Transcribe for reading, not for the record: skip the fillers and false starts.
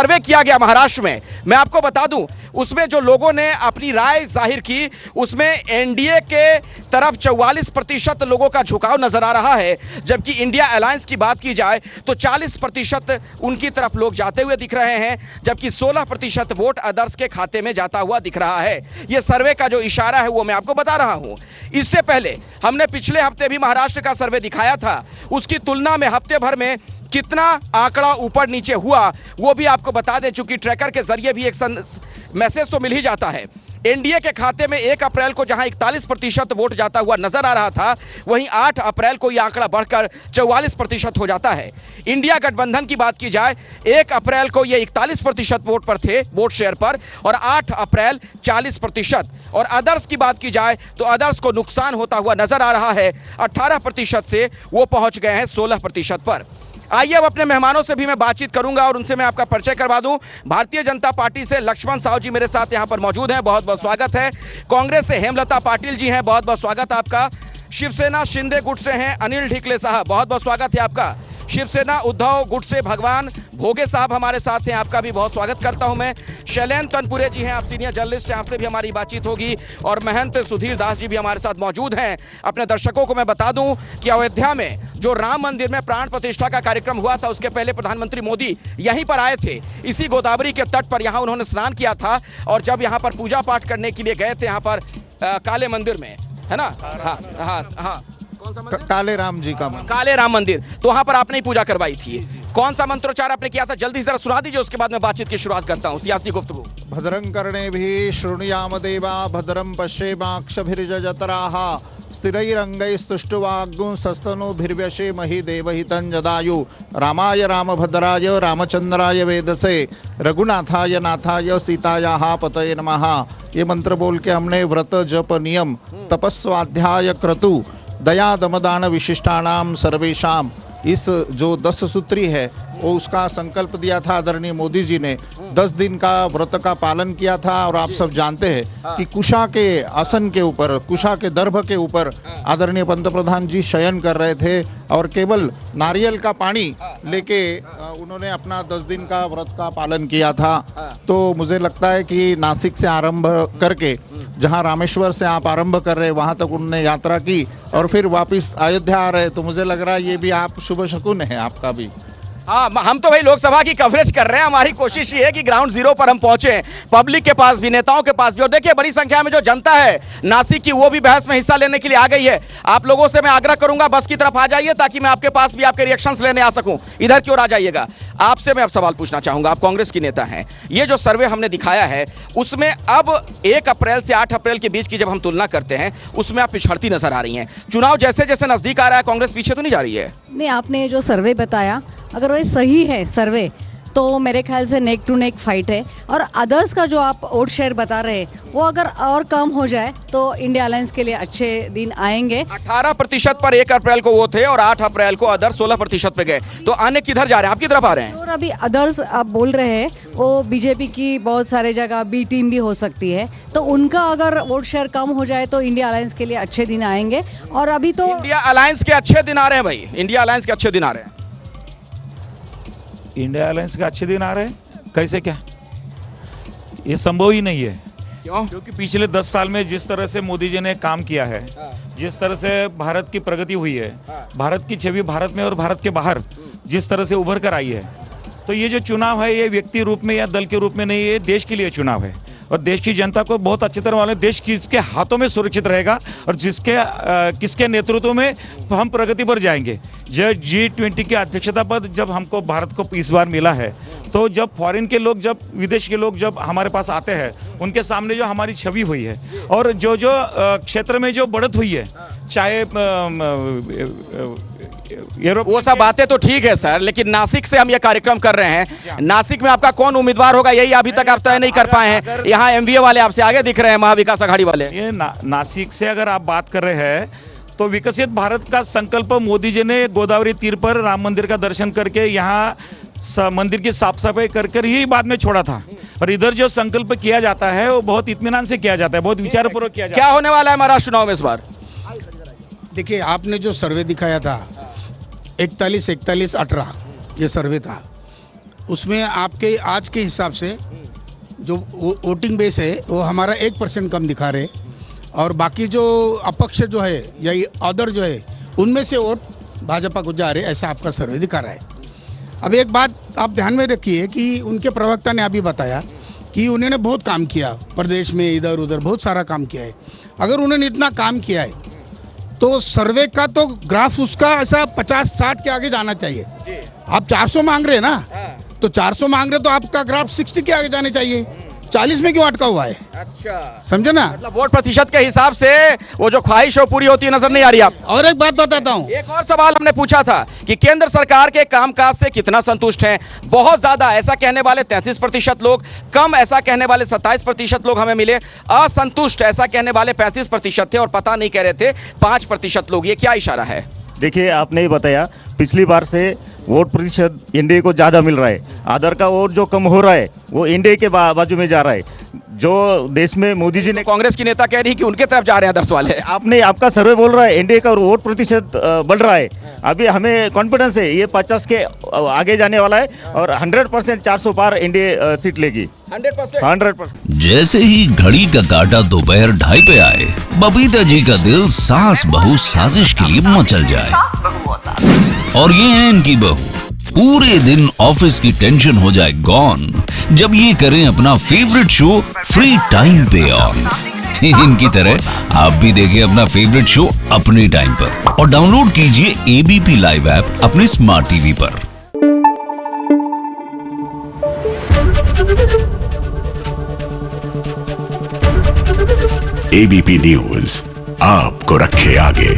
सर्वे किया गया महाराष्ट्र में, मैं आपको बता दूं, उसमें जो लोगों ने अपनी राय जाहिर की उसमें एनडीए के तरफ 44% लोगों का झुकाव नजर आ रहा है, जबकि इंडिया अलायंस की बात की जाए तो 40% उनकी तरफ लोग जाते हुए दिख रहे हैं, जबकि 16% वोट अदर्स के खाते में जाता हुआ दिख रहा है। यह सर्वे का जो इशारा है वो मैं आपको बता रहा हूं। इससे पहले हमने पिछले हफ्ते भी महाराष्ट्र का सर्वे दिखाया था, उसकी तुलना में हफ्ते भर में कितना आंकड़ा ऊपर नीचे हुआ वो भी आपको बता दें, चूंकि ट्रैकर के जरिए भी एक मैसेज तो मिल ही जाता है। एनडीए के खाते में 1 अप्रैल को जहां 41% वोट जाता हुआ नजर आ रहा था, वहीं 8 अप्रैल को यह आंकड़ा बढ़कर 44% हो जाता है। इंडिया गठबंधन की बात की जाए, 1 अप्रैल को यह 41% वोट पर थे, वोट शेयर पर, और 8 अप्रैल 40%। और अदर्स की बात की जाए तो अदर्स को नुकसान होता हुआ नजर आ रहा है, 18% से वो पहुंच गए हैं 16% पर। आइए अब अपने मेहमानों से भी मैं बातचीत करूंगा और उनसे मैं आपका परिचय करवा दूं। भारतीय जनता पार्टी से लक्ष्मण साहू जी मेरे साथ यहां पर मौजूद हैं, बहुत बहुत स्वागत है। कांग्रेस से हेमलता पाटिल जी हैं, बहुत बहुत स्वागत आपका। शिवसेना शिंदे गुट से हैं अनिल ढिकले साहब, बहुत बहुत स्वागत है आपका। शिवसेना उद्धव गुट से भगवान भोगे साहब हमारे साथ हैं, आपका भी बहुत स्वागत करता हूं मैं। शैलेंद्र तनपुरे जी हैं, आप सीनियर जर्नलिस्ट हैं, आपसे भी हमारी बातचीत होगी। और महंत सुधीर दास जी भी हमारे साथ मौजूद हैं। अपने दर्शकों को मैं बता दूं कि अयोध्या में जो राम मंदिर में प्राण प्रतिष्ठा का कार्यक्रम हुआ था, उसके पहले प्रधानमंत्री मोदी यहीं पर आए थे, इसी गोदावरी के तट पर यहां उन्होंने स्नान किया था। और जब यहां पर पूजा पाठ करने के लिए गए थे, यहां पर काले मंदिर में, है ना, हाँ कौन सा मंदिर? काले राम जी का मंदिर, काले राम मंदिर, तो वहां पर आपने ही पूजा करवाई थी। कौन सा मंत्रोच्चार आपने किया था, जल्दी से जरा सुना दीजिए, उसके बाद मैं बातचीत की शुरुआत करता हूं, सियासी गुफ्तगू। भद्रं कर्णेभिः शृणुयाम देवा भद्रं पश्येमाक्षभिर्यजत्राः स्थिरैरङ्गैस्तुष्टुवाग्गुंसस्तनूभिर्व्यशेमहि देवहितं जदायु रामाय रामभद्राय रामचंद्राय वेदसे रघुनाथाय नाथाय सीतायाः पतये नमः। ये मंत्र बोल के हमने व्रत जप नियम तपस्वाध्याय क्रतु दया दमदान विशिष्टानाम सर्वेशाम, इस जो 10 सूत्री है वो उसका संकल्प दिया था आदरणीय मोदी जी ने। 10 दिन का व्रत का पालन किया था। और आप सब जानते हैं कि कुशा के आसन के ऊपर, कुशा के दर्भ के ऊपर आदरणीय पंतप्रधान जी शयन कर रहे थे और केवल नारियल का पानी लेके उन्होंने अपना 10 दिन का व्रत का पालन किया था। तो मुझे लगता है कि नासिक से आरंभ करके जहां रामेश्वर से आप आरंभ कर रहे हैं वहां तक उन्होंने यात्रा की और फिर वापस अयोध्या आ रहे, तो मुझे लग रहा है ये भी आप शुभ शकुन है आपका भी। हाँ, हम तो भाई लोकसभा की कवरेज कर रहे हैं, हमारी कोशिश ये है कि ग्राउंड जीरो पर हम पहुंचे, पब्लिक के पास भी, नेताओं के पास भी। और देखिए बड़ी संख्या में जो जनता है नासिक की, वो भी बहस में हिस्सा लेने के लिए आ गई है। आप लोगों से मैं आग्रह करूंगा बस की तरफ आ जाइए ताकि मैं आपके पास भी आपके रिएक्शंस लेने आ सकूं। इधर की ओर आ जाइएगा। आपसे मैं अब सवाल पूछना चाहूंगा, आप कांग्रेस की नेता हैं, ये जो सर्वे हमने दिखाया है उसमें अब 1 अप्रैल से 8 अप्रैल के बीच की जब हम तुलना करते हैं उसमें आप पिछड़ती नजर आ रही हैं। चुनाव जैसे जैसे नजदीक आ रहा है, कांग्रेस पीछे तो नहीं जा रही है? नहीं, आपने जो सर्वे बताया अगर वह सही है सर्वे तो मेरे ख्याल से नेक टू नेक फाइट है। और अदर्स का जो आप वोट शेयर बता रहे हैं वो अगर और कम हो जाए तो इंडिया अलायंस के लिए अच्छे दिन आएंगे। 18% पर 1 अप्रैल को वो थे और 8 अप्रैल को अदर्स 16% पे गए, तो आने किधर जा रहे हैं, आपकी तरफ आ रहे हैं? और अभी अदर्स आप बोल रहे हैं वो बीजेपी की बहुत सारे जगह बी टीम भी हो सकती है, तो उनका अगर वोट शेयर कम हो जाए तो इंडिया अलायंस के लिए अच्छे दिन आएंगे। और अभी तो इंडिया अलायंस के अच्छे दिन आ रहे हैं भाई, इंडिया अलायंस के अच्छे दिन आ रहे हैं। इंडिया अलायंस के अच्छे दिन आ रहे हैं कैसे, क्या ये संभव ही नहीं है? क्यों? क्योंकि पिछले 10 साल में जिस तरह से मोदी जी ने काम किया है, जिस तरह से भारत की प्रगति हुई है, भारत की छवि भारत में और भारत के बाहर जिस तरह से उभर कर आई है, तो ये जो चुनाव है ये व्यक्ति रूप में या दल के रूप में नहीं, ये देश के लिए चुनाव है। और देश की जनता को बहुत अच्छी तरह मालूम है देश किसके हाथों में सुरक्षित रहेगा और किसके नेतृत्व में हम प्रगति पर जाएंगे। जब G20 की अध्यक्षता पद जब हमको भारत को इस बार मिला है, तो जब फॉरेन के लोग, जब विदेश के लोग जब हमारे पास आते हैं, उनके सामने जो हमारी छवि हुई है और जो क्षेत्र में जो बढ़त हुई है, चाहे वो सब बातें तो ठीक है सर, लेकिन नासिक से हम ये कार्यक्रम कर रहे हैं। नासिक में आपका कौन उम्मीदवार होगा यही अभी तक आप तय नहीं कर पाए हैं। यहाँ एमवीए वाले आपसे आगे दिख रहे हैं, महाविकास आघाड़ी वाले। ये नासिक से अगर आप बात कर रहे हैं तो विकसित भारत का संकल्प मोदी जी ने गोदावरी तीर पर राम मंदिर का दर्शन करके यहाँ मंदिर की साफ सफाई कर ही बाद में छोड़ा था। और इधर जो संकल्प किया जाता है वो बहुत इत्मीनान से किया जाता है, बहुत विचारपूर्वक किया जाता है। क्या होने वाला है महाराष्ट्र चुनाव में इस बार? देखिए, आपने जो सर्वे दिखाया था 41-41-18 ये सर्वे था, उसमें आपके आज के हिसाब से जो वोटिंग बेस है वो हमारा 1% कम दिखा रहे, और बाकी जो अपक्ष जो है या अदर जो है उनमें से वोट भाजपा को जा रहे, ऐसा आपका सर्वे दिखा रहा है। अब एक बात आप ध्यान में रखिए कि उनके प्रवक्ता ने अभी बताया कि उन्होंने बहुत काम किया प्रदेश में, इधर उधर बहुत सारा काम किया है। अगर उन्होंने इतना काम किया है तो सर्वे का तो ग्राफ उसका ऐसा 50-60 के आगे जाना चाहिए। आप 400 मांग रहे हैं ना, तो 400 मांग रहे तो आपका ग्राफ 60 के आगे जाने चाहिए। 40 में क्यों अटका हुआ है? अच्छा, समझे ना? मतलब वोट प्रतिशत के हिसाब से वो जो ख्वाहिश हो पूरी होती नजर नहीं आ रही आप। और एक बात बताता हूँ, एक और सवाल हमने पूछा था कि केंद्र सरकार के कामकाज से कितना संतुष्ट हैं। बहुत ज्यादा ऐसा कहने वाले 33% लोग, कम ऐसा कहने वाले 27% लोग हमें मिले, असंतुष्ट ऐसा कहने वाले 35% थे, और पता नहीं कह रहे थे 5% लोग। ये क्या इशारा है? देखिए, आपने ही बताया पिछली बार से वोट प्रतिशत एनडीए को ज्यादा मिल रहा है, अदर का वोट जो कम हो रहा है वो एनडीए के बाजू में जा रहा है। जो देश में मोदी जी ने, कांग्रेस की नेता कह रही कि उनके तरफ जा रहे हैं अदर्स वाले। आपका सर्वे बोल रहा है एनडीए का वोट प्रतिशत बढ़ रहा है। अभी हमें कॉन्फिडेंस है ये 50 के आगे जाने वाला है और 100% 400 पार एनडीए सीट लेगी। 100%। जैसे ही घड़ी का काटा दोपहर 2:30 पे आए, बबीता जी का दिल सास बहू साजिश के लिए मचल जाए। और ये है इनकी बहू, पूरे दिन ऑफिस की टेंशन हो जाए गॉन जब ये करें अपना फेवरेट शो फ्री टाइम पे ऑन। इनकी तरह आप भी देखिए अपना फेवरेट शो अपने टाइम पर और डाउनलोड कीजिए एबीपी लाइव ऐप अपने स्मार्ट टीवी पर। एबीपी न्यूज आपको रखे आगे।